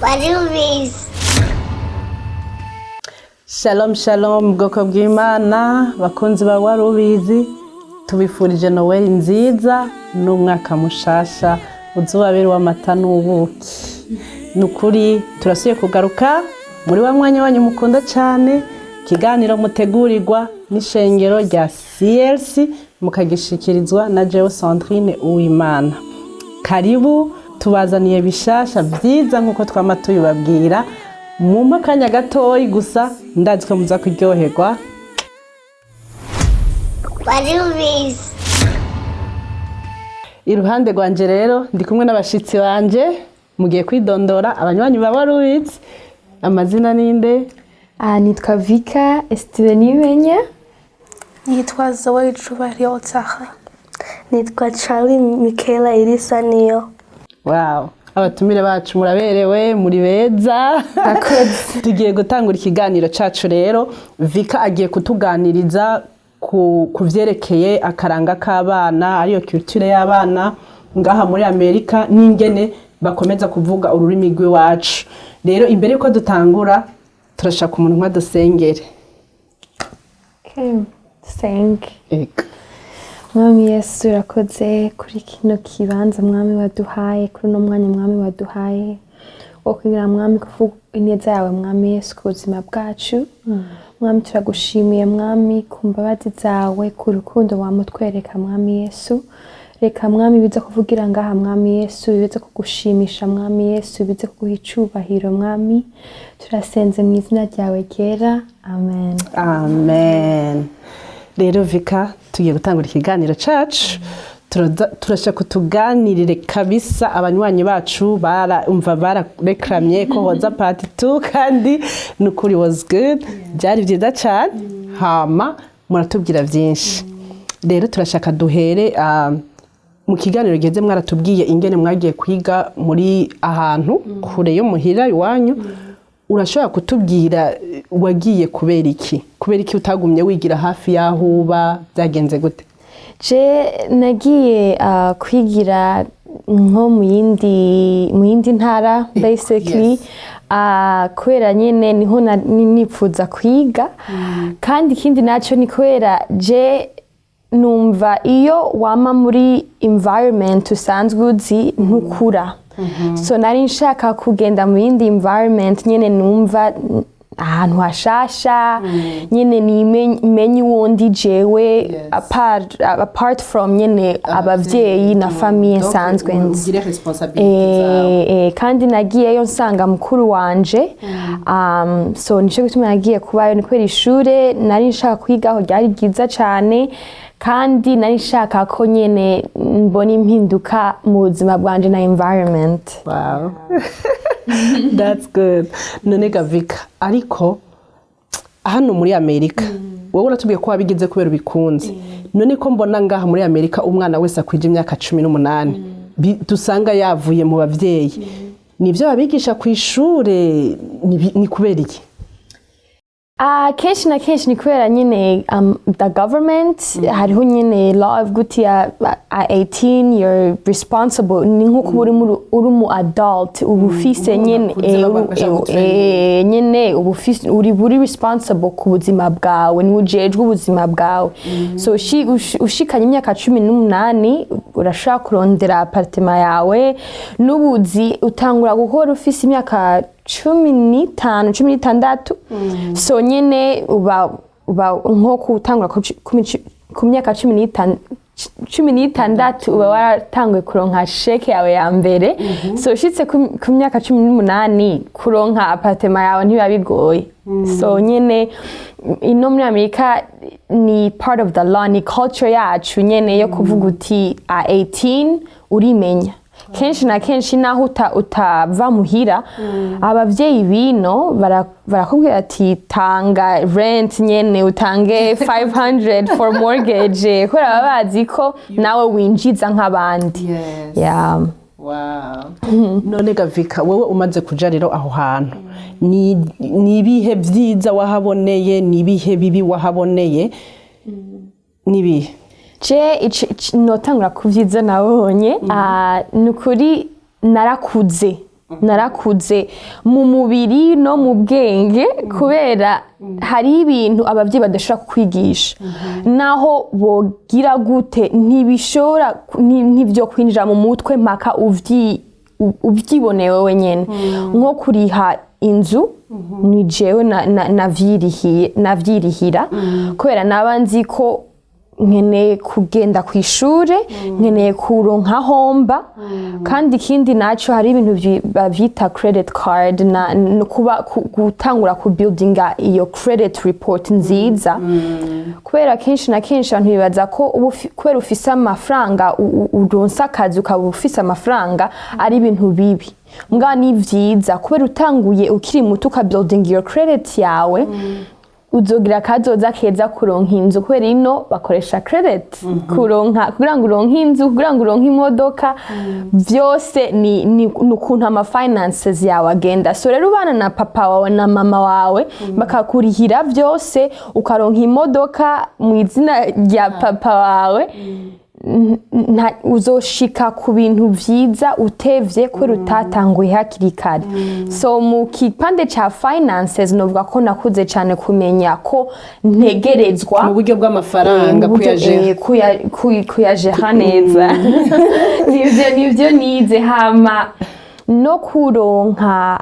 warubizi. Shalom shalom bwoko bw'Imana bakunzi ba warubizi, tubifurije Noel nziza n'umwaka mushasha uzubabera w'amata n'ubuki. Nukuri turasuye kugaruka muri wa mwanya wanyu mukunda cyane, kiganiro mutegurirwa n'ishengero rya CLC mukagishikirizwa na Jewe Sandrine Uwimana. Karibu tubazaniye bishasha byiza nkuko twama tuyibabwira mu makanya gatoyi gusa, ndazi ko muza kuryoherwa. Warubizi. Iruhande rwanje rero ndi kumwe n'abashitsi banje, mugiye kwidondora abanywanyi ba warubizi. Amazina ninde? Nitwa Vika Estivenimenya. Nitwa Zoe Chubariotaha. Nitwa Charlie Michaela Irisaniyo. Wow, abatumire bacu muraberewe, muri beza. Tugiye gutangura ikiganiro cacu rero. Vika agiye kutuganiriza ku vyerekeye akaranga k'abana, ariyo culture y'abana ngaha muri Amerika, n'ingene bakomeza kuvuga ururimi rw'iwacu. Rero imbere yuko dutangura turashaka umuntu nka dusengere. Thank Mwami Yesu, urakoze kuri kino kibanza Mwami waduhaye, kuri no mwanya Mwami waduhaye wo kugira Mwami kuvuga ineza yawe Mwami Yesu ku buzima bwacu. Mwami turagushimiye Mwami ku mbabazi zawe, ku rukundo wamutwereka Mwami Yesu. Reka Mwami bize kuvugira ngaha Mwami Yesu, bize kugushimisha Mwami Yesu, bize kuguha icubahiro Mwami. Turasenze mu izina ryawe ryera. Amen. Amen. Rero Vika tugiye gutangura ikiganiro cacu. Turashaka kutuganirire kabisa abanywanyi bacu barareklamye ko hoza part 2 kandi nukuri was good. Byari byiza cyane. Hama muratubwira byinshi. Rero turashaka duhere mu kiganiro geze mwaratubwiye ingene mwagiye kwiga muri ahantu kure yo muhira iwanyu. Urashobora kutubwira wagiye kubera iki? Kubera iki utagumye wigira hafi yaho uba? Byagenze gute? Je nagiye kwigira nko mu yindi ntara basically. Kubera nyene niho nipfuza kwiga. Kandi ikindi naco ni kubera je numva iyo wama muri environment usanzwe uzi ntukura. So nari nshaka kugenda mu yindi environment nyene numva ahantu hashasha, nyene nimenye uwundi jewe apart from nyene abavyeyi na famille nsanzwe nzi. Kandi nagiyeyo nsanga mukuru wanje. So nico gituma nagiye kubayo, ni kubera ishure nari nshaka kwigaho ryari ryiza cane, kandi nari nshaka ko nyene mbona impinduka mu buzima bwanje na environment. Wow. That's good. None Vika, ariko hano muri Amerika wowe uratubwiye ko wabigize kubera ubikunze. None ko mbona ngaha muri Amerika umwana wese akwije imyaka 18 dusanga yavuye mu bavyeyi. Nivyo babigisha ku ishure, ni kubera iki? Kenshi na kenshi ni kubera nyene the government hariho nyene law of guti at 18 you're responsible, ni nko kuba uri mu adult ubufise nyene nyene ubufise uri responsible ku buzima bwawe, ni ujejwe ubuzima bwawe. So ushikanye imyaka 18 urashaka kurondera apartment yawe n'ubuzi utangura gukora ufise imyaka 15-16. So nyene uba nko kutangura ku myaka 16 uba waratanguye kuronka sheke yawe ya mbere. So ushitse ku myaka 18 kuronka apartment yawe ntibiba bigoye. So nyene ino muri Amerika ni part of the law, ni culture yacu nyene yo kuvuga uti 18 urimenya. Kenshi na kenshi naho utava muhira, abavyeyi bino barakubwira ati tanga rent nyene, utange 500 for mortgage, kubera baba bazi ko nawe winjiza nk'abandi. Yeah. Wow. None Vika, wowe umaze kuja rero aho hantu, ni ibihe vyiza wahaboneye, ni ibihe bibi wahaboneye? Nibihe? Je notangura kuvyiza nabonye. Nukuri narakuze narakuze mu mubiri no mu bwenge kubera hari ibintu abavyeyi badashobora kukwigisha naho bogira gute ntibishobora ntivyo kwinjira mu mutwe mpaka uvyiboneye wewe nyene nko kuriha inzu ni jewe navyirihira kubera naba nzi ko nkeneye kugenda ku ishure nkeneye kuronka homba kandi ikindi naco hari ibintu bavyita credit card no kuba gutangura ku buildinga iyo credit report nziza kubera kenshi na kenshi abantu bibaza ko kubera ufise amafaranga uronsa akazi ukaba ufise amafaranga ari ibintu bibi mbwa ni vyiza kubera utanguye ukiri muto uka building your credit yawe uzogira kazoza keza kuronka inzu kubera ino bakoresha credit kuronka kugira ngo uronke inzu kugira ngo uronke imodoka vyose ni ukuntu ama finances yawe agenda so rero ubana na papa wawe na mama wawe bakakurihira vyose ukaronka imodoka mu izina rya papa wawe uzoshika ku bintu vyiza utevye kubera utatanguye hakiri kare so mu kipande ca finances novuga ko nakuze cane kumenya ko ntegerezwa mu buryo bw'amafaranga kuyajera neza nivyo nize hama no kuronka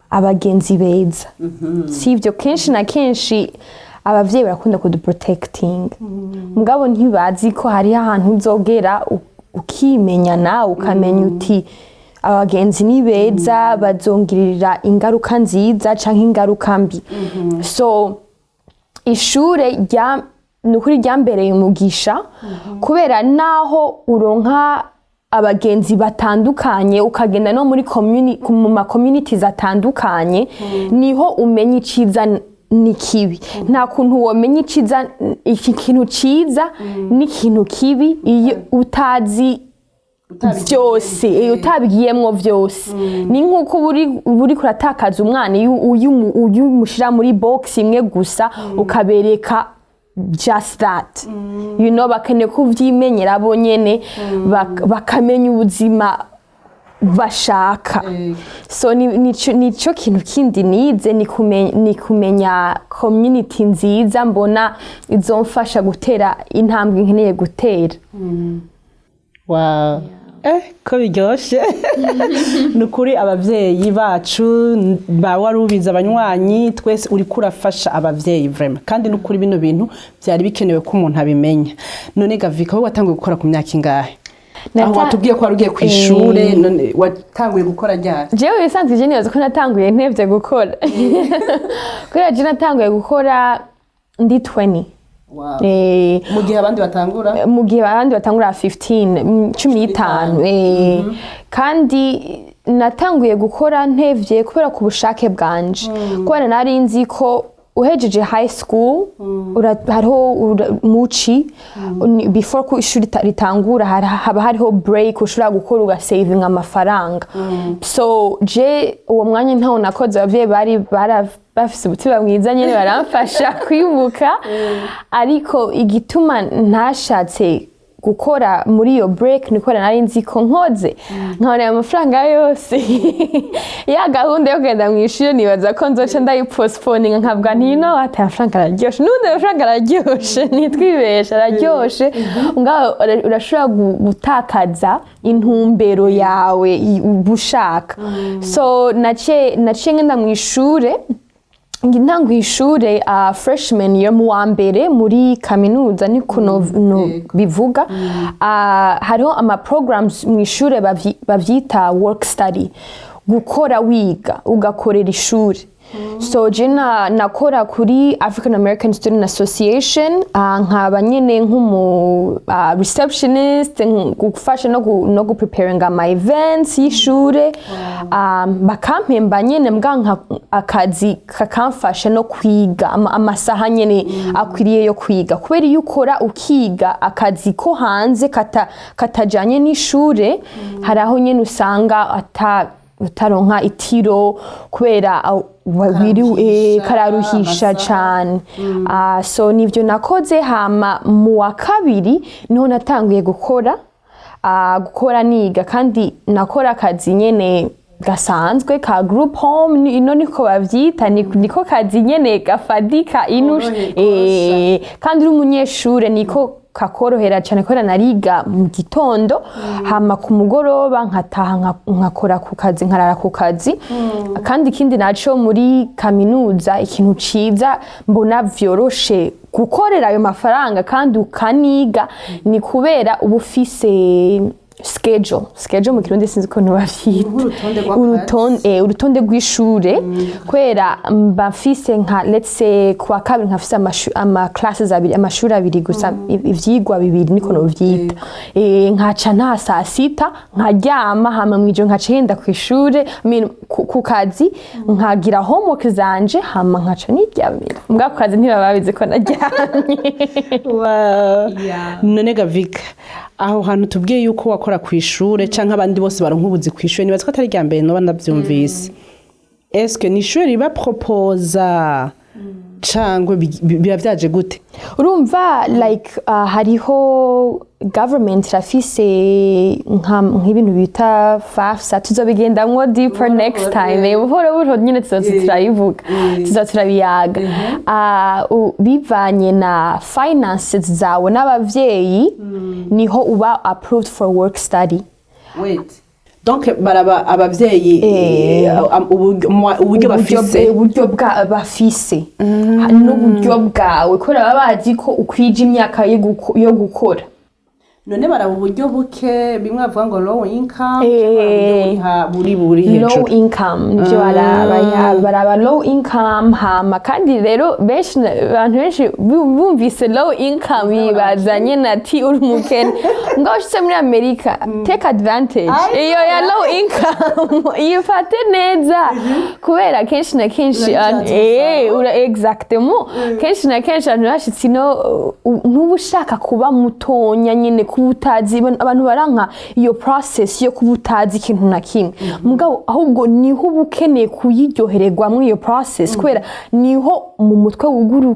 abagenzi beza sivyo kenshi na kenshi abavyeyi barakunda kuduprotecting mugabo ntibazi ko hari ahantu uzogera ukimenya nawe ukamenya uti abagenzi ni beza bazongirira ingaruka nziza canke ingaruka mbi so ishure nukuri ryambereye umugisha kubera naho uronka abagenzi batandukanye ukagenda no muri mu ma communities atandukanye niho umenya iciza nikibi nta kuntu womenya iciza ikintu ciza n'ikintu kibi iyo utazi vyose utabigiyemwo vyose ni nkuko buri kuratakaza umwana uyu mushira muri box imwe gusa ukabereka just that you know bakeneye kuvyimenyera bo nyene bakamenya ubuzima bashaka so nico kintu kindi nize ni kumenya community nziza mbona izomfasha gutera intambwe nkeneye gutera wow ko biryoshe nukuri abavyeyi bacu warubiza abanywanyi twese uri kurafasha abavyeyi vraiment kandi nukuri bino bintu byari bikenewe ko umuntu abimenya none Gavika wowe watanguye gukora ku myaka ingahe aho watubwiye ko warugiye ku ishure none watanguye gukora ryari jewe bisanzwe je nibaza ko natanguye ntevye gukora kubera je natanguye gukora ndi 20 wow. Mu gihe abandi batangura 15 kandi natanguye gukora ntevye kubera ku bushake bwanje kubera nari nzi ko uhejeje high school hariho muci before ko ishuri ritangura haba hariho break ushobora gukora ugasaving amafaranga so je uwo mwanya ntawo nakoze abavyeyi bari bafise umutima mwiza nyene baramfasha kwibuka ariko igituma ntashatse gukora muri iyo break nikora nari nzi ko nkoze nkabona amafaranga yose ya gahunda yo kugenda mu ishuri nibaza ko nzoca ndayipostponinga nkabwa ntino ati amafaranga araryoshe n'ubundi amafaranga araryoshe nitwibesha araryoshe ngaho urashobora gutakaza intumbero yawe ubushaka so naciye ngenda mu ishure ntanguye ishure freshman year mu wa mbere muri kaminuza niko bivuga hariho ama programs mu ishure bavyita work study gukora wiga ugakorera ishure so je nakora kuri African American Student Association nkaba nyene nk'umu receptionist gufasha no gupreparinga my events y'ishure bakampemba nyene mbwa akazi kakamfasha no kwiga amasaha nyene akwiriye yo kwiga kubera iyo ukora ukiga akazi ko hanze katajanye n'ishure hari aho nyene usanga utaronka itiro kubera kararuhisha cane so nivyo nakoze hama mu wa kabiri niho natanguye gukora niga kandi nakora akazi nyene gasanzwe ka group home ino niko bavyita niko kazi nyene gafadika inusha kandi uri umunyeshure niko kakorohera cyane ko nariga mu gitondo hama ku mugoroba nkataha nkakora ku kazi nkarara ku kazi kandi ikindi naco muri kaminuza ikintu ciza mbona vyoroshe gukorera ayo mafaranga kandi ukaniga ni kubera ubufise schedule mu kirundi sinzi ko ntibavyita urutonde rw'ishure kwera mbafise nka let's say kwa kabiri nkafise ama classes abiri amashuri abiri gusa ivyigwa bibiri niko no vyita nkaca nta saa sita nkaryama hama mwijoro nkacenda ku ishure ku kazi nkagira homework zanje hama nkaca niryamira mbwa ku kazi ntibababize ko naryamye none Gavika aho hantu tubwiye yuko wakora ku ishure canke abandi bose baronka ubuzi ku ishure nibaza ko atari rya mbere no banavyumvise est-ce que ni ishure riba proposa cangwe biba vyaje gute urumva like hariho government rafise nk'ibintu bita FAFSA tuzobigendamwo deeper next time buhoro nyine turayivuga turabiyaga bivanye na finances zawe n'abavyeyi niho uba approved for work study. Donc baraba abavyeyi uburyo bafise n'uburyo bwawe ko baba bazi ko ukwije imyaka yo gukora none baraba uburyo buke bimwe bavuga ngo low income buri hejuru low income nivyo baraba low income hama kandi rero abantu benshi bumvise low income bibazanye nati uri mukene ngaho ushitse muri Amerika take advantage iyo ya low income yifate neza kubera kenshi na kenshi exactement kenshi na kenshi abantu bashitse ntubushaka kuba mutonya nyene kubutazi abantu baranka iyo process yo kubutazi ikintu na kimwe mugabo ahubwo niho ubukeneye kuyiryohererwa muri iyo process kwera niho mu mutwe wuguru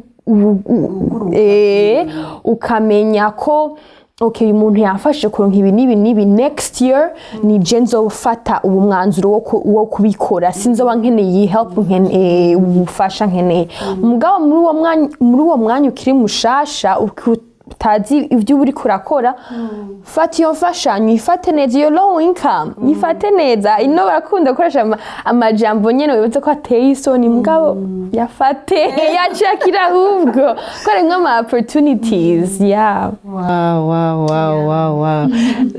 ukamenya ko okay umuntu yafashe kuronka ibi nibi next year ni jenzo ufata ubu mwanzuro wo kubikora sinzoba nkeneye help nkeneye ubufasha nkeneye mugabo muri uwo mwanya ukiri mushasha utazi ivyo uri kurakora fata iyo mfashanyo ifate neza iyo low income ifate neza ino barakunda gukoresha amajambo nyene wibuze ko ateye isoni mugabo yafate yacakira ahubwo kore nk'ama opportunities wow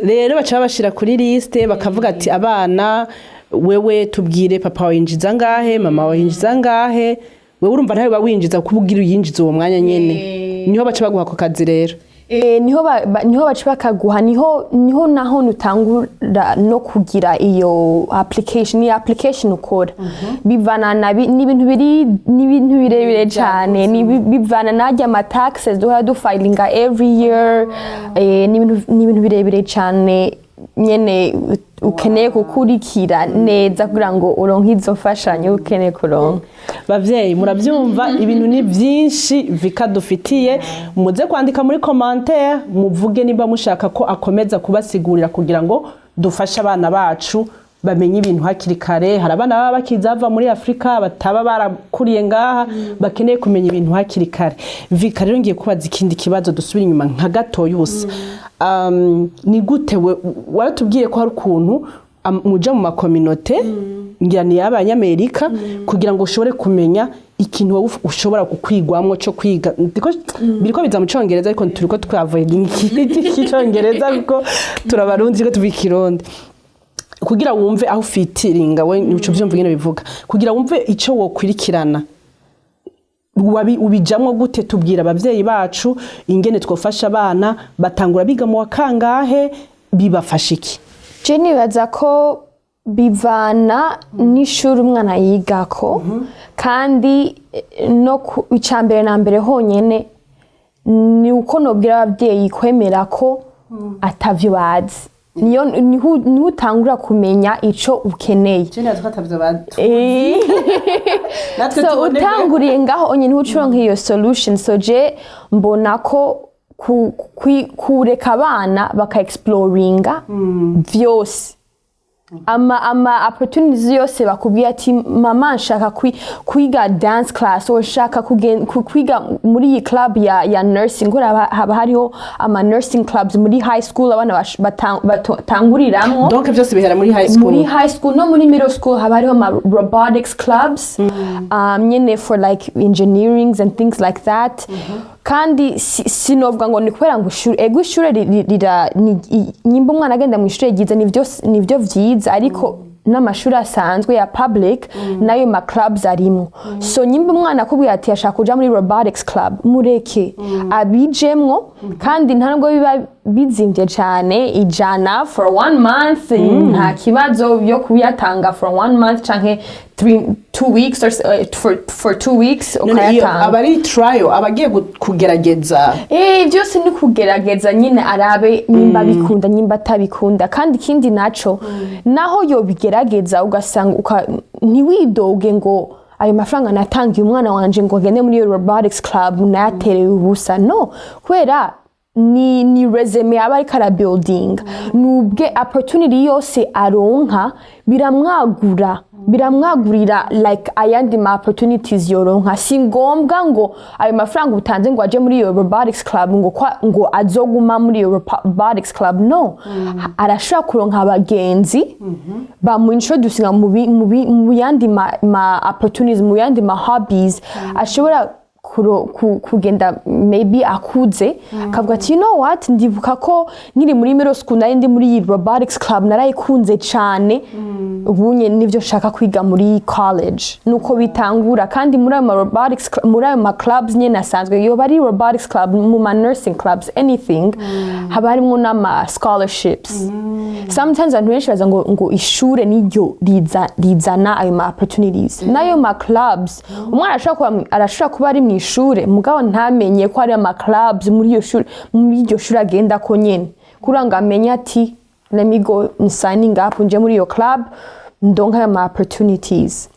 rero baca bashira kuri liste bakavuga ati abana wewe tubwire papa winjiza ngahe mama winjiza ngahe wewe urumva ntawe bawinjiza kubugira uyinjiza uwo mwanya nyene niho baca baguha ko kazi rero niho baca bakaguha niho naho nutangura no kugira iyo application ukora bivana n'ibintu birebire cyane bivana najya ama taxes do filinga every year n'ibintu birebire cyane nyene ukeneye kukurikira neza kugira ngo uronke izo fashanyo ukeneye kuronka bavyeyi muravyumva ibintu ni byinshi vikadufitiye muze kwandika muri commentaire muvuge niba mushaka ko akomeza kubasigurira kugira ngo dufashe abana bacu bamenye ibintu hakiri kare hari abana baba bakizava muri Afrika bataba barakuriye ngaha bakeneye kumenya ibintu hakiri kare Vika rero ngiye kubaza ikindi kibazo dusubira inyuma nka gato yose ni gute waratubwiye ko hari ukuntu muja mu makominote ngira ni y'abanyamerika kugira ngo ushobore kumenya ikintu ushobora kukwigwamwo cyo kwiga biriko biza mu Congereza ariko turiko twavuye icyongereza kuko turabarundi ko tubikironde kugira wumve aho fitiringa we nico byumva ngene bivuga kugira wumve ico wokwirikirana ubijamwo gute tubwira abavyeyi bacu ingene twofasha abana batangura biga mu wakangahe bibafasha iki je nibaza ko bivana n'ishuri umwana yigako kandi no icambere na mbere honyene ni uko nobwira abavyeyi kwemera ko atavyo bazi niho utangura kumenya ico ukeneye so utanguriye ngaho onye niho ucuronka iyo solution so je mbona ko kureka abana baka exploringa vyose ama opportunities yose bakubwiye ati mama nshaka kwiga dance class or nshaka kwiga muri iyi club ya nursing haba hariho ama nursing clubs muri high school abana batanguriramwo donc byose bihera muri high school no muri middle school haba hariho ama robotics clubs nyene for like engineerings and things like that kandi sinovuga ngo ni kubera ngo ishure nyimba umwana agenda mu ishure ryiza nivyo vyiza ariko n'amashuri asanzwe ya public nayo ma clubs arimo so nyimba umwana akubwiye ati ashaka kuja muri robotics club mureke abijemwo kandi ntabwo biba bizimvye cyane ijana for 1 month nta kibazo yo kuyatanga for 1 month canke 2 weeks or for 2 weeks ukayatanga abari trial abagiye kugerageza byose ni kugerageza nyine arabe nimba bikunda nimba atabikunda kandi kindi naco naho yo bigerageza ugasanga ntiwidoge ngo ayo mafaranga natangiye umwana wanje ngo agende muri robotics club nayaterewe ubusa no kwera ni resume aba ariko ara building nubwe opportunity yose aronka biramwagurira like ayandi ma opportunities yoronka si ngombwa ngo ayo mafaranga utanze ngo aje muri robotics club ngo azoguma muri robotics club no arashaka kuronka abagenzi bamu introducinga mu yandi ma opportunities mu yandi ma hobbies ashobora kugenda maybe akuze akavuga ati you know what ndibuka ko nkiri muri middle school nari ndi muri robotics club narayikunze cyane ubunye nivyo shaka kwiga muri college nuko bitangura kandi muri robotics muri ma clubs nye nasanzwe yo bari robotics club mu ma nursing clubs anything haba harimo n'ama scholarships sometimes abantu benshi baza ngo ishure niryo rizana ayo ma opportunities nayo ma clubs umwana arashaka kuba ari ishure mugabo ntamenye ko ari ama clubs muri iryo shuri agenda ko nyene kuranga amenye ati let me go signing up nje muri iyo club ndonka ama opportunities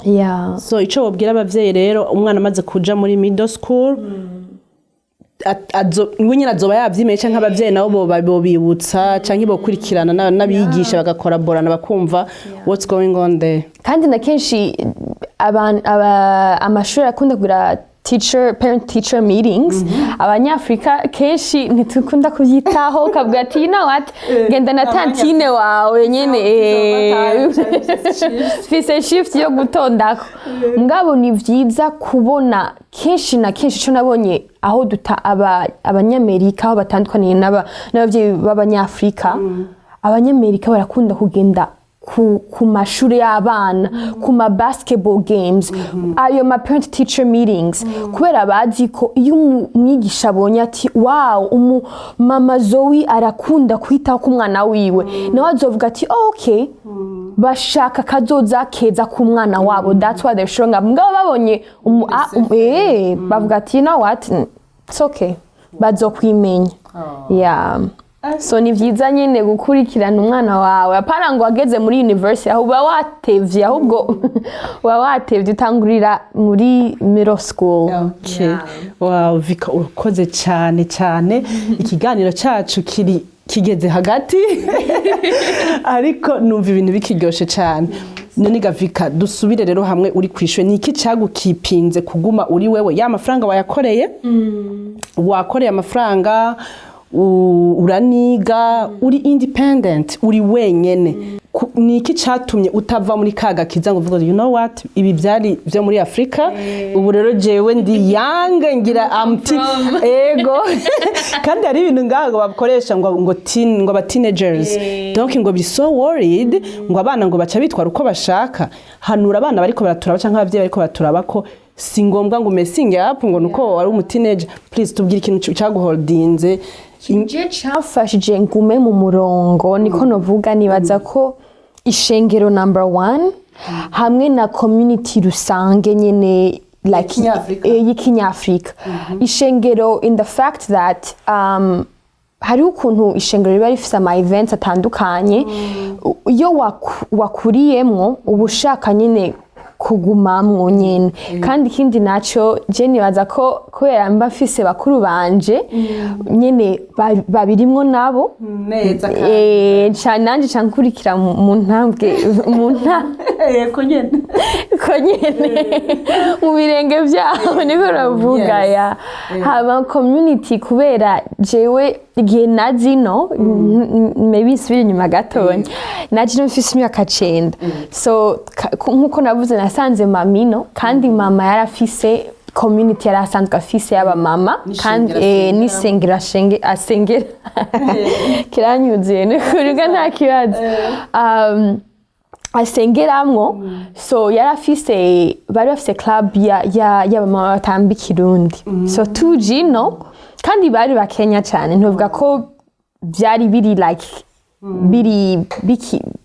yeah so ico wobwira abavyeyi rero umwana amaze kuja muri middle school nyine azoba yavyimeye canke abavyeyi nabo bobibutsa canke bokurikirana n'abigisha bagakoraborana bakumva what's going on there kandi na kenshi amashuri akunda kugira parent teacher meetings abanyafrika kenshi ntitukunda kubyitaho ukavuga ati you know what genda na tantine wawe nyene fise shift yo gutondako mugabo ni vyiza kubona kenshi na kenshi cyo nabonye aho abanyamerika aho batandukaniye n'abavyeyi b'abanyafrika abanyamerika barakunda kugenda ku mashuri y'abana ku ma basketball games ayo ma parent teacher meetings kubera bazi ko iyo umwigisha abonye ati wow mama Zoe arakunda kwitaho ku mwana wiwe nawe azovuga ati okay bashaka kazoza keza ku mwana wabo that's why they're showing up ngabo babonye bavuga ati you know what it's okay bazokwimenya yeah so ni vyiza nyene gukurikirana umwana wawe apana ngo ageze muri university aho uba watevye ahubwo uba watevye utangurira muri middle school okay wow Vika urakoze cyane ikiganiro cyacu kigeze hagati ariko numva ibintu bikiryoshe cyane none Vika dusubire rero hamwe uri kwishwe niki cyagukipinze kuguma uri wewe ya mafaranga wayakoreye wakoreye amafaranga uraniga uri independent uri wenyene niki cyatumye utava muri kaga kiza ngo uvuga you know what ibi byari byo muri Afrika ubu rero jewe ndi young ngira ego kandi ari ibintu ngaho bakoresha ngo aba teenagers donc ngo be so worried ngo abana ngo baca bitwara uko bashaka hanura abana bariko baraturaba canke abavyeyi bariko baturaba ko si ngombwa ngo messing up ngo nuko wari umuteenager please tubwire ikintu cyaguholdinze inje cyafashije ngume mu murongo niko novuga nibaza ko ishengero number 1 hamwe na community rusange nyene like y'ikinyafrika ishengero in the fact that hari ukuntu ishengero riba rifise ama events atandukanye iyo wakuriyemwo ubushaka nyene kugumamwo nyene kandi ikindi naco je nibaza ko kubera mba mfise bakuru banje nyene babirimwo nabo neza kandi nanje cankurikira mu ntambwe ko nyene mu birenge vyabo niko ravuga ya haba community kubera jewe igihe nazino maybe nsubire inyuma gatonya naje mfise imyaka 9 so nkuko navuze nasanze mamino kandi mama yarafise community yarasanzwe afise y'aba mama kandi nisengera asengera kiranyuzuye n'ukuriga nta kibazo asengeramwo so yarafise bari bafise club y'aba mama batamba ikirundi so tujino kandi bari bakenya cyane ntuvuga ko byari biri like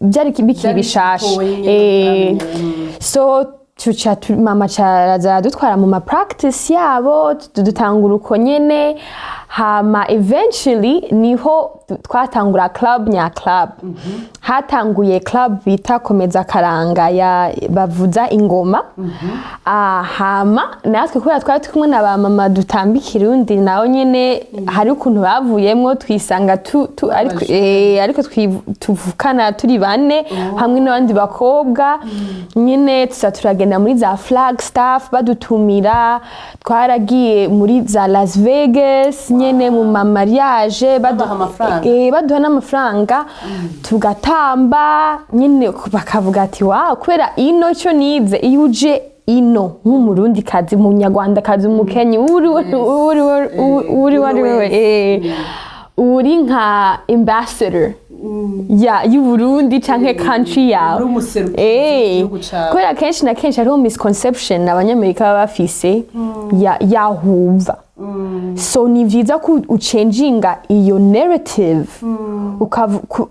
byari bikiri bishasha so mama caraza dutwara mu ma practice yabo dutangura uko nyene hama eventually niho twatangura club nya club hatanguye club bita komeza karanga ya bavuza ingoma hama natwe kubera twari kumwe na ba mama dutamba ikirundi naho nyene hari ukuntu bavuyemwo twisanga ariko tuvukana turi bane hamwe n'abandi bakobwa nyene turagenda muri za Flagstaff badutumira twaragiye muri za Las Vegas nyene mu mariage baduha n'amafaranga tugatamba nyene bakavuga ati wow kubera ino cyo nize iyo uje ino nk'umurundi kazi mu nyarwanda kazi mu Kenya uri nka ambassador y'Uburundi canke country yawe kubera kenshi na kenshi hariho misconception abanyamerika baba bafise yahuva so ni vyiza ko ucenjinga iyo narrative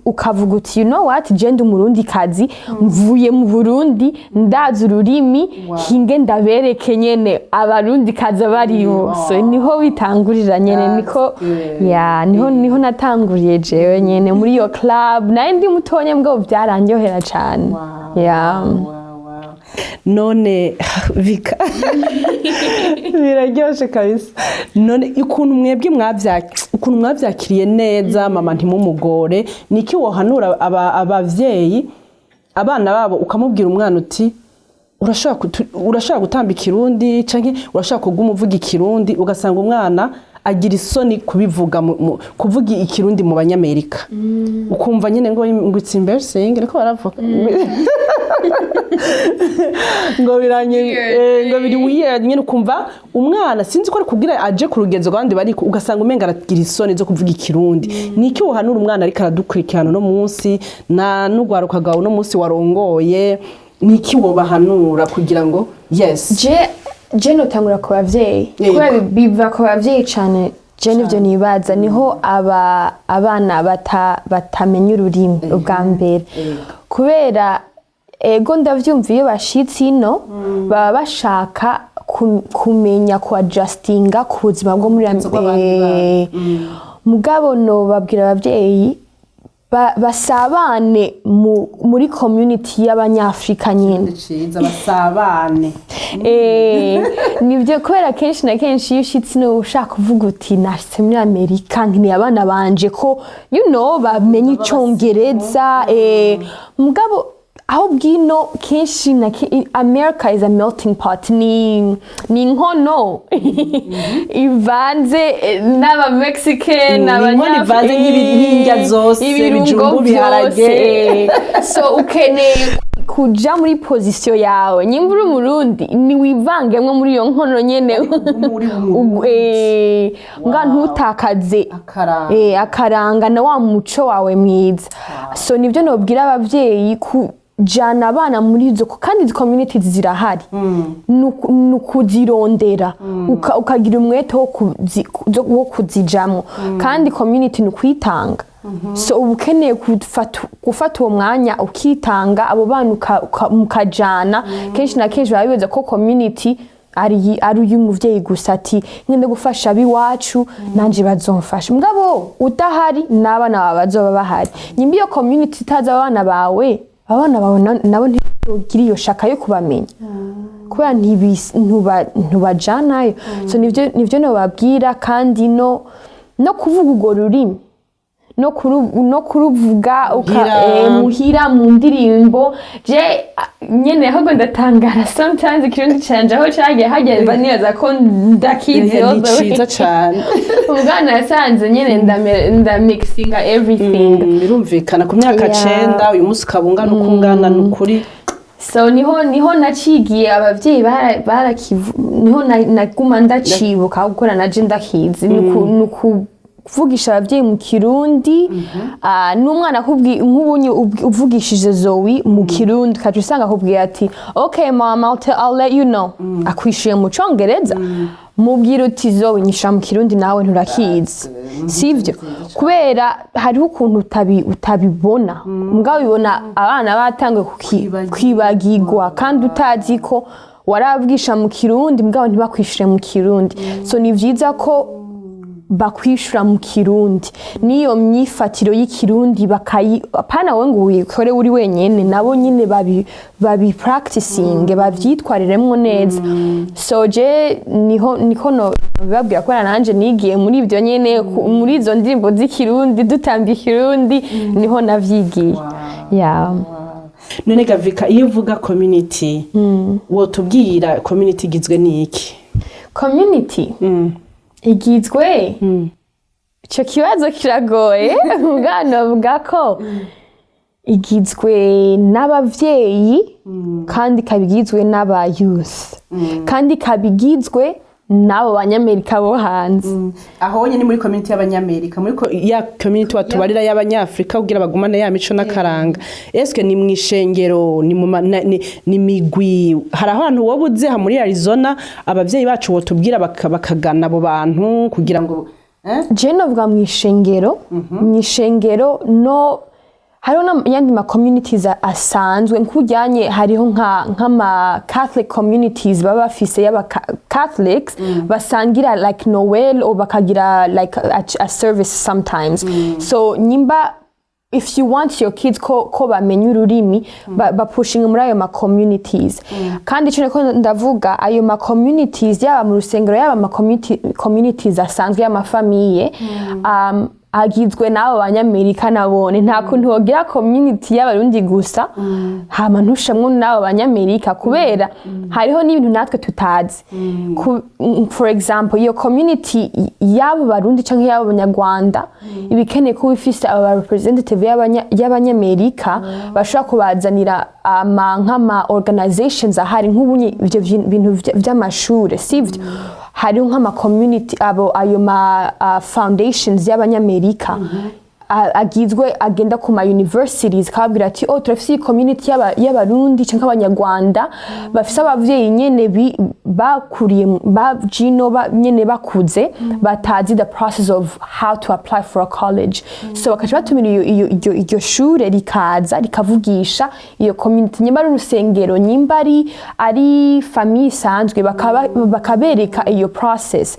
ukavuga uti you know what genda umurundi kazi mvuye mu Burundi ndazi ururimi hinge ndabereke nyene abarundi kazi bariho so niho bitangurira nyene niko niho natanguriye jewe nyene muri iyo club naye ndi mutonye mbwo byarandyohera cyane none vika biraryoshe kabisa none ukuntu mwebwe mwavyakiriye neza mama ntimumugore niki wohanura abavyeyi abana babo ukamubwira umwana uti urashaka gutamba ikirundi canke urashaka kuguma uvuga ikirundi ugasanga umwana agira isoni kubivuga kuvuga ikirundi mu banyamerika ukumva nyene ngo it's embarrassing niko baravuga ngo biri weird nyene ukumva umwana sinzi ko ari kugira aje ku rugenzo rwandi bari ugasanga umenga aragira isoni zo kuvuga ikirundi niki wohanura umwana ariko aradukurikirana no munsi na n'ugwaruka gawo no munsi warongoye niki wobahanura kugira ngo yes je notangura ku bavyeyi kuba biva ku bavyeyi cyane je nivyo nibaza niho abana batamenya ururimi ubwa mbere kubera ego ndavyumva iyo bashitse ino baba bashaka kumenya ku adjustinga ku buzima bwo muri mugabo no babwira abavyeyi basabane muri community y'abanyafrika nyene basabane nivyo kubera kenshi na kenshi iyo ushitse no ushaka kuvuga uti nashitse muri Amerika nkini abana banje ko you know bamenye icongereza mugabo aho bwino kenshi na America is a melting pot ni nkono ivanze n'aba Mexican n'abanyafrika n'ibintu zose ibijumbu biharage so ukeneye kuja muri position yawe nyimba uri Murundi ni wivangemwe muri iyo nkono nyene nga ntutakaze akaranga na wa muco wawe mwiza so nivyo nobwira abavyeyi jana abana muri izo kandi izo communities zirahari nukuzirondera ukagira umwete wo kuzijamwo kandi community nukwitanga so ukeneye gufata uwo mwanya ukitanga abo bana mukajana kenshi na kenshi babibaza ko community ari uy'umuvyeyi gusa ati ngende gufasha abiwacu nanje bazomfasha mugabo udahari n'abana bawe bazoba bahari nyimba iyo community itaza abana bawe abana bawe nabo ntibagira iyo shaka yo kubamenya kubera ntubajanayo. So nivyo nobabwira, kandi no kuvuga urwo rurimi no kuruvuga muhira mu ndirimbo. Je nyene ahubwo ndatangara sometimes ikirundi canje aho cagiye hagenda nibaza ko ndakizi ni ciza cane. Umwana yasanze nyene ndamixinga everything. Birumvikana ku myaka 9 uyu munsi kabunga no kungana n'ukuri. So niho nacigiye abavyeyi niho naguma ndacibuka gukora naje ndakizi kuvugisha abavyeyi mu Kirundi. N'umwana nk'ubunye uvugishije Zoe mu Kirundi kaje usanga akubwira ati okay mom I'll let you know, akwishuye mu Congereza mubwira uti Zoe nyisha mu Kirundi nawe nturakizi, sivyo? Kubera hariho ukuntu utabibona mugabo ubibona abana batangiye kwibagirwa kandi utazi ko warabwisha mu Kirundi mugabo ntibakwishure mu Kirundi. So ni vyiza ko bakwishura mu Kirundi, niyo myifatiro y'Ikirundi apana we ngo uyikore uri wenyene, nabo nyine babi practicing bavyitwariremwo neza. So je niko no bibabwira ko nanje nigiye muri ivyo nyene muri izo ndirimbo z'Ikirundi dutambye Ikirundi niho navyigiye. None Gavika, iyo uvuga community wotubwira community igizwe n'iki? Community igizwe ico kibazo kiragoye. Umwana avuga ko igizwe n'abavyeyi kandi kabigizwe n'aba youth kandi kabigizwe n'abo banyamerika bo hanze. Aho nyene muri community y'abanyamerika, muri ya community watubarira y'abanyafrika kugira bagumane ya mico n'akaranga. Eske ni mwishengero, ni migwi, hari ahantu wobuze ha muri Arizona abavyeyi bacu wotubwira bakagana abo bantu kugira ngo je novuga mwishengero. Mwishengero no hariho n'ayandi ma communities asanzwe nkujyanye, hariho nk'ama Catholic communities baba bafise y'aba Catholics basangira like Noel or bakagira like a service sometimes. So nyimba if you want your kids ko bamenya ururimi pushing muri ayo ma communities. Kandi ico niko ndavuga ayo ma communities yaba mu rusengero yaba ma communities asanzwe y'ama famille agizwe n'abo banyamerika nabone. Nta kuntu wogira community y'abarundi gusa hama ntushamwe n'abo banyamerika kubera hariho n'ibintu natwe tutazi. For example iyo community y'abo barundi canke y'abo banyarwanda ibikeneye ko bifise aba representative y'abanyamerika bashobora kubazanira nk'ama organizations ahari nk'ubunye ivyo bintu vy'amashure, sivyo? Hariho nk'ama community ayo ma foundations y'abanyamerika agenda ku ma universities kabwira ati turafise community y'abarundi canke abanyarwanda bafise abavyeyi nyene bakuriye nyene bakuze batazi the process of how to apply for a college. So bakaca batumira iyo shure rikaza rikavugisha iyo community nyimba ari urusengero nyimba ari famille isanzwe bakabereka iyo process.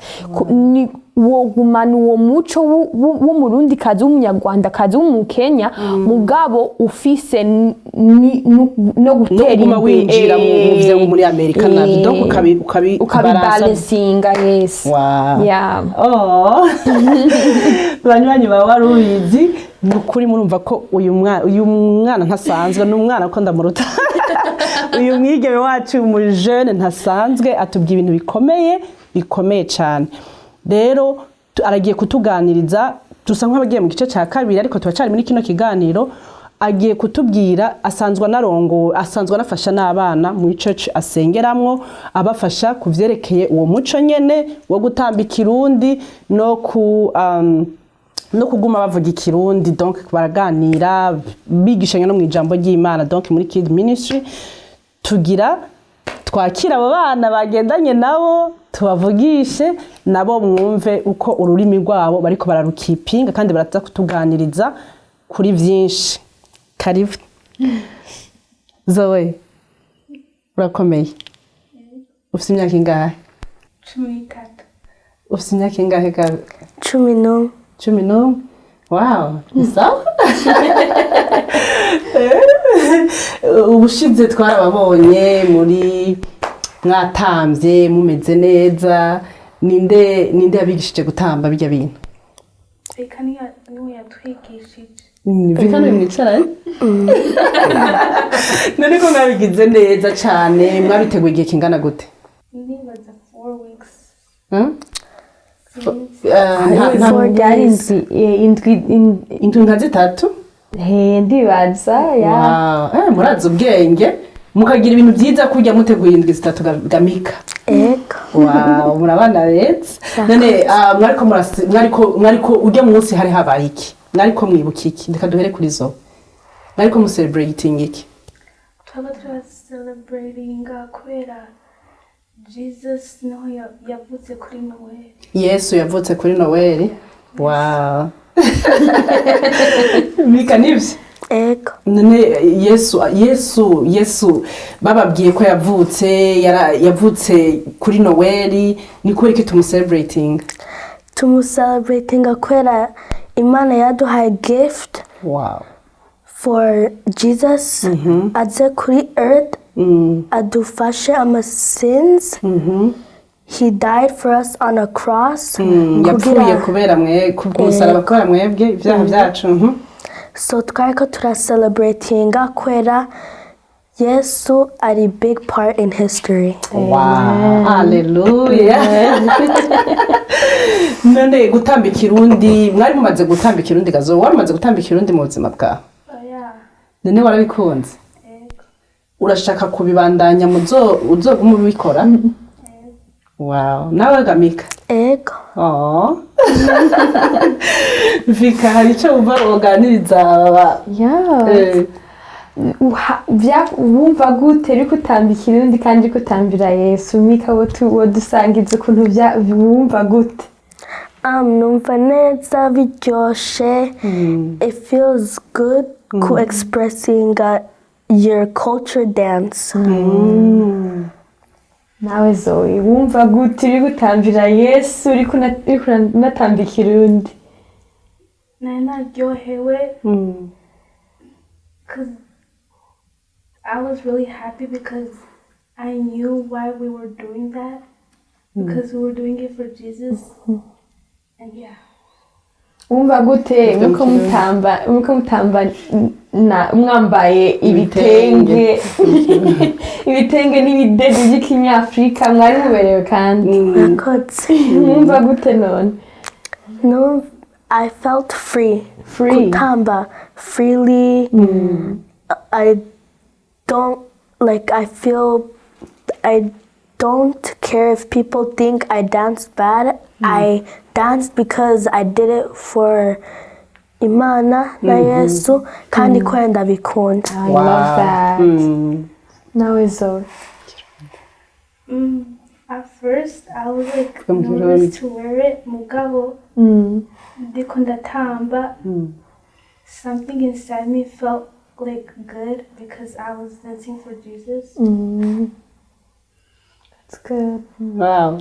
Wogumana uwo muco w'umurundi kazi w'umunyarwanda kazi w'umukenya mugabo ufise no gutera imbere winjira mu byo muri Amerika nabyo donc ukabibalancinga. Yes. Wow. Yeah. Banywanyi ba warubizi nukuri murumva ko uyu mwana ntasanzwe n'umwana ko ndamuruta. Uyu mwigeme wacu mu jeune ntasanzwe atubwiye ibintu bikomeye cyane. Rero aragiye kutuganiriza dusa nk'abagiye mu gice cya kabiri ariko tubacari muri kino kiganiro. Agiye kutubwira asanzwe anafasha n'abana mu church asengeramwo abafasha kuvyerekeye uwo muco nyene wo gutamba Ikirundi no kuguma bavuga Ikirundi, donc baraganira bigishanya no mu ijambo ry'Imana. Donc muri Kid Ministry twakira abo bana bagendanye nabo tubavugishe nabo mwumve uko ururimi rwabo bariko bararukipinga kandi baraza kutuganiriza kuri vyinshi. Karibu. Zoe, urakomeye? Ufite imyaka ingahe? 13. Ufite imyaka ingahe Gabi? 11. 11? Wow, sawa? ubushize twarababonye muri mwatambye mumeze neza ninde yabigishije gutamba bijya bintu reka niwe yatwigishije Vika no mwicaranye none ko mwabigize neza cyane mwabiteguye igihe kingana gute nibaza 4 weeks indwi nka zitatu ndibaza murazi ubwenge mukagira ibintu byiza kujya muteguye indwi zitatu gamika wow murabana retse none mwariko ujya munsi hari habaye iki mwariko mwibuka iki ndeka duhere kuri zo mwariko mu celebrating iki twaba celebrating kubera Jesus no yavutse kuri Noel Yesu yavutse kuri Noel wow Mika nivyo Ego. None Yesu bababwiye ko yavutse kuri Noel ni kuri ki tumuscelebrating kubera Imana yaduhaye gift wow for Jesus aze kuri earth adufashe ama sins He died for us on a cross yapfuye kubera kubusaraba kubera mwebwe ibyaha byacu so twariko turacelebratinga kwera Yesu ari big part in history wow hallelujah none gutamba ikirundi mwari mumaze gutamba ikirundi gazo wari mumaze gutamba ikirundi mu buzima bwawe none warabikunze urashaka kubibandanya uzoguma ubikora wow nawe gamika ego Vika hari icyo wumva uganiriza wumva gute uri kutamba ikirundi kandi uri kutambira Yesu Mika wodusangiza ukuntu wumva gute numva neza biryoshe it feels good ku expressing your culture dance nawe Zoe wumva gute uri gutambira Yesu uri kunatamba ikirundi naryohewe because I was really happy because I knew why we were doing that because we were doing it for Jesus and yeah wumva gute muko mutamba mwambaye ibitenge n'ibidede by'ikinyafrika mwari muberewe kandi wumva gute none no I felt free kutamba freely I don't care if people think I danced bad I danced because I did it for Imana na Yesu kandi ko ndabikunda I love that now Zoe at first I was like nervous to wear it mugabo ndiko ndatamba something inside me felt like good because I was dancing for Jesus that's good wow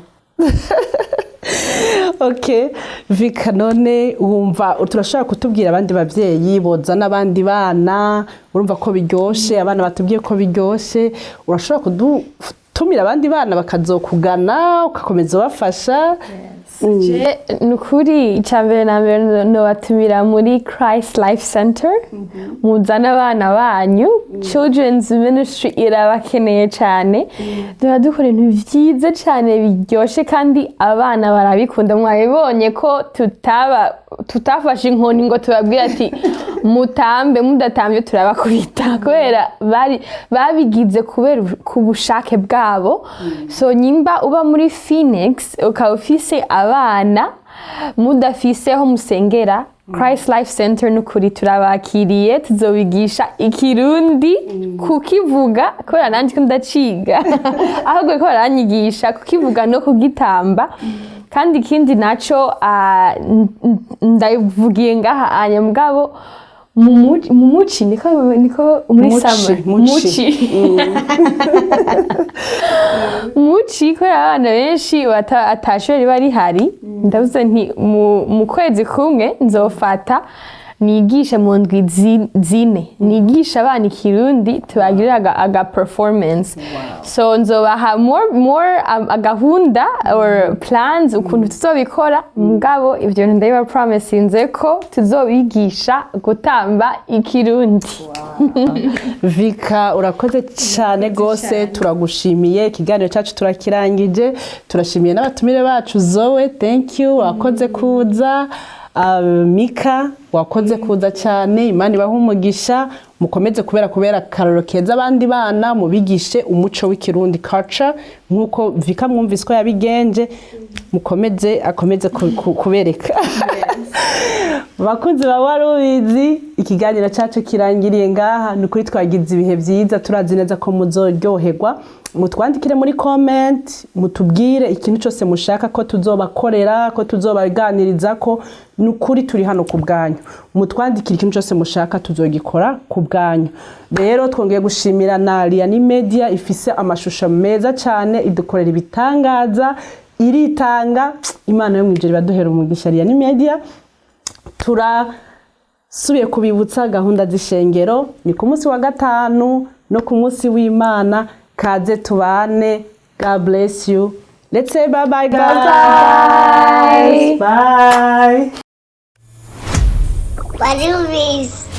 okay Vika none wumva turashaka kutubwira abandi bavyeyi boza nabandi bana urumva ko biryoshe abana batubwiye ko biryoshe urashaka kudutumira abandi bana bakazokugana ukakomeza bafasha nukuri icyambere na mbere no batumira muri Christ Life Center muzana abana banyu children's ministry irabakeneye cyane dukora ibintu byiza cyane biryoshe kandi abana barabikunda mwabibonye ko tutafashe inkoni ngo tubabwire ati mutambe mudatambye turabakubita kubera babigize kubera ku bushake bwabo so nyimba uba muri Phoenix ukaba ufise abana mudafiseho musengera Christ Life Center nukuri turabakiriye tuzobigisha ikirundi kukivuga kubera nanjye ndaciga ahubwo ko baranyigisha kukivuga no kugitamba kandi ikindi naco ndavugiye ngaha anyamugabo Muchi niko muri sama Muchi ko abana benshi atashori bari hari ndavuze nti mu kwezi kumwe nzofata nigishe mu ndwi zine nigisha abana ikirundi tubagirira aga performance so nzobaha more agahunda or plans ukuntu tuzobikora mugabo ivyo ndayiba promisinze ko tuzobigisha gutamba ikirundi. Vika urakoze cyane gose turagushimiye ikiganiro cyacu turakirangije turashimiye n'abatumire bacu Zoe thank you wakoze kuza Mika wakoze kuza cyane Imana ibaha umugisha mukomeze kubera karoro keza abandi bana mubigishe umuco w'ikirundi culture nkuko Vika mwumvise ko yabigenje akomeze kubereka bakunzi ba warubizi ikiganiro cyacu kirangiriye ngaha nukuri twagize ibihe byiza turazi neza ko muzoryoherwa mutwandikire muri comment mutubwire ikintu cyose mushaka ko tuzobakorera ko tuzobaganiriza ko nukuri turi hano ku bwanyu mutwandikire ikintu cyose mushaka tuzogikora ku bwanyu rero twongeye gushimira na Liani Media ifise amashusho meza cyane idukorera ibitangaza iritanga Imana yo mwijeri baduhera umugisha Liani Media turasubiye kubibutsa gahunda z'ishengero ni ku munsi wa gatanu no ku munsi w'Imana kaze tubane. God bless you. Let's say bye bye guys. Bye. Bye. Warubizi.